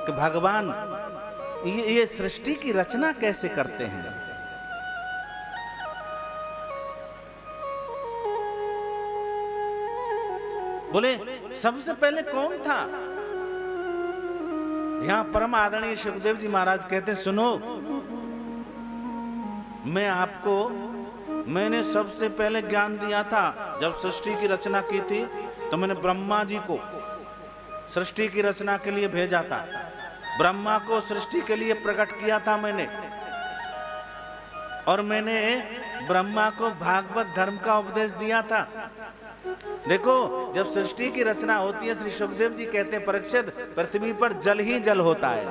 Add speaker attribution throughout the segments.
Speaker 1: कि भगवान ये सृष्टि की रचना कैसे करते हैं। बोले सबसे पहले कौन था? यहां परम आदरणीय सुखदेव जी महाराज कहते हैं, सुनो, मैंने सबसे पहले ज्ञान दिया था जब सृष्टि की रचना की थी, तो मैंने ब्रह्मा जी को सृष्टि की रचना के लिए भेजा था। ब्रह्मा को सृष्टि के लिए प्रकट किया था मैंने, और मैंने ब्रह्मा को भागवत धर्म का उपदेश दिया था। देखो, जब सृष्टि की रचना होती है, श्री सुखदेव जी कहते हैं, परीक्षित, पृथ्वी पर जल ही जल होता है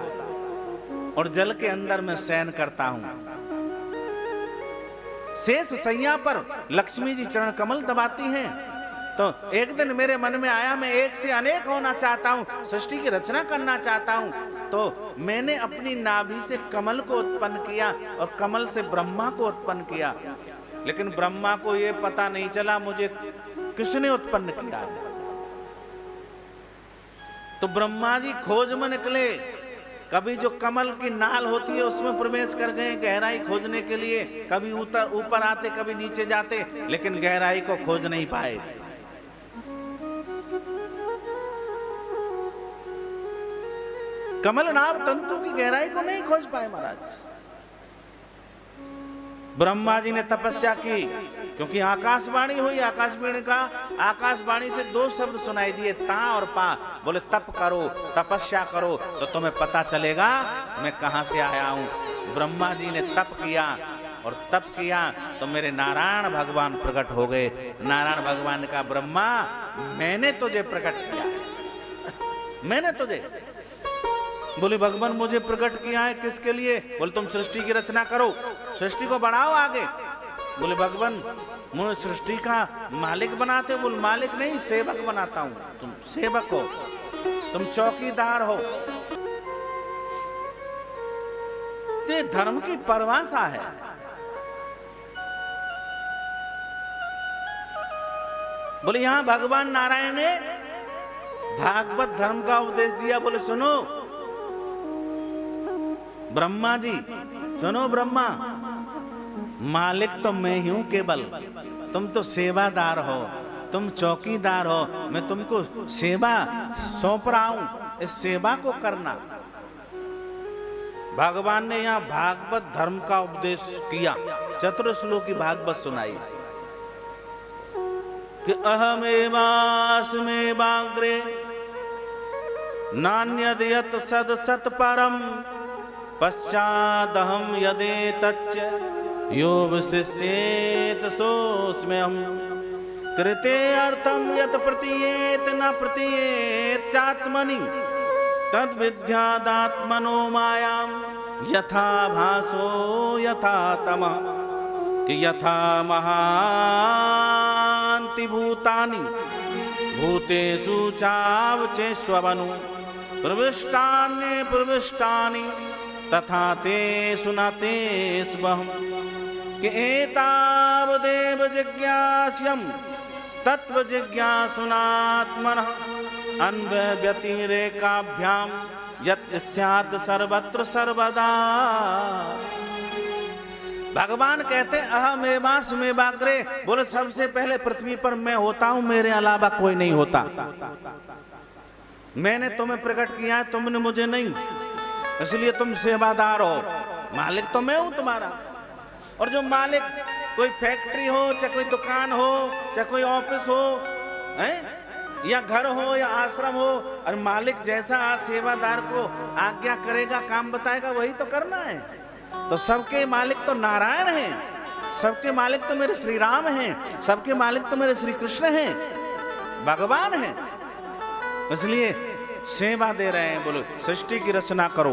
Speaker 1: और जल के अंदर मैं शयन करता हूं। शेष सैया पर लक्ष्मी जी चरण कमल दबाती हैं। तो एक दिन मेरे मन में आया, मैं एक से अनेक होना चाहता हूं, सृष्टि की रचना करना चाहता हूं। तो मैंने अपनी नाभि से कमल को उत्पन्न किया और कमल से ब्रह्मा को उत्पन्न किया। लेकिन ब्रह्मा को यह पता नहीं चला मुझे किसने उत्पन्न किया है। तो ब्रह्मा जी खोज में निकले, कभी जो कमल की नाल होती है उसमें प्रवेश कर गए गहराई खोजने के लिए, कभी ऊपर आते कभी नीचे जाते, लेकिन गहराई को खोज नहीं पाए। कमल नाभ तंतु की गहराई को नहीं खोज पाए महाराज। ब्रह्मा जी ने तपस्या की, क्योंकि आकाशवाणी हुई। आकाशवाणी से दो शब्द सुनाई दिए, ता और पा। बोले तप करो, तपस्या करो, तो तुम्हें पता चलेगा मैं कहां से आया हूं। ब्रह्मा जी ने तप किया, और तप किया तो मेरे नारायण भगवान प्रकट हो गए। नारायण भगवान का, ब्रह्मा मैंने तुझे प्रकट किया, मैंने तुझे। बोले भगवान मुझे प्रकट किया है किसके लिए? बोले तुम सृष्टि की रचना करो, सृष्टि को बढ़ाओ आगे। बोले भगवान मुझे सृष्टि का मालिक बनाते हो? बोले मालिक नहीं, सेवक बनाता हूं। तुम सेवक हो, तुम चौकीदार हो। ये धर्म की परिभाषा है। बोले यहां भगवान नारायण ने भागवत धर्म का उपदेश दिया। बोले सुनो ब्रह्मा जी, सुनो ब्रह्मा, मालिक तो मैं ही हूं केवल, तुम तो सेवादार हो, तुम चौकीदार हो। मैं तुमको सेवा सौंप रहा हूं, इस सेवा को करना। भगवान ने यहां भागवत धर्म का उपदेश किया, चतुर्श्लोकी भागवत सुनाई कि अहमेवास्मेवाग्रे नान्यद् यत् सद सत् परम पश्चादहम यदेतच्च यो विशिष्येत सोऽस्म्यहम् कृते अर्थम यत् प्रतीयेत न प्रतीयेत चात्मनि तद् विद्यादात्मनो मायां यथा भासो यथा तमः कि यथा महान्ति भूतानि भूतेषु चावचेष्वनु प्रविष्टानि प्रविष्टानि तथा ते सुनाते स्वहम् कि एतावदेव जिज्ञास्यम् तत्व जिज्ञासुनात्मनः अन्वव्यतिरेकाभ्यां यत् स्यात् सर्वत्र सर्वदा। भगवान कहते अहमेवास्मेवाग्रे, बोले सबसे पहले पृथ्वी पर मैं होता हूं, मेरे अलावा कोई नहीं होता। मैंने तुम्हें प्रकट किया है, तुमने मुझे नहीं, इसलिए तुम सेवादार हो। मालिक तो मैं हूं तुम्हारा। और जो मालिक, कोई फैक्ट्री हो, चाहे कोई दुकान हो, चाहे कोई ऑफिस हो, या घर हो या आश्रम हो, और मालिक जैसा सेवादार को आज्ञा करेगा, काम बताएगा, वही तो करना है। तो सबके मालिक तो नारायण हैं, सबके मालिक तो मेरे श्री राम हैं, सबके मालिक तो मेरे श्री कृष्ण हैं, भगवान हैं। इसलिए सेवा दे रहे हैं। बोलो सृष्टि की रचना करो,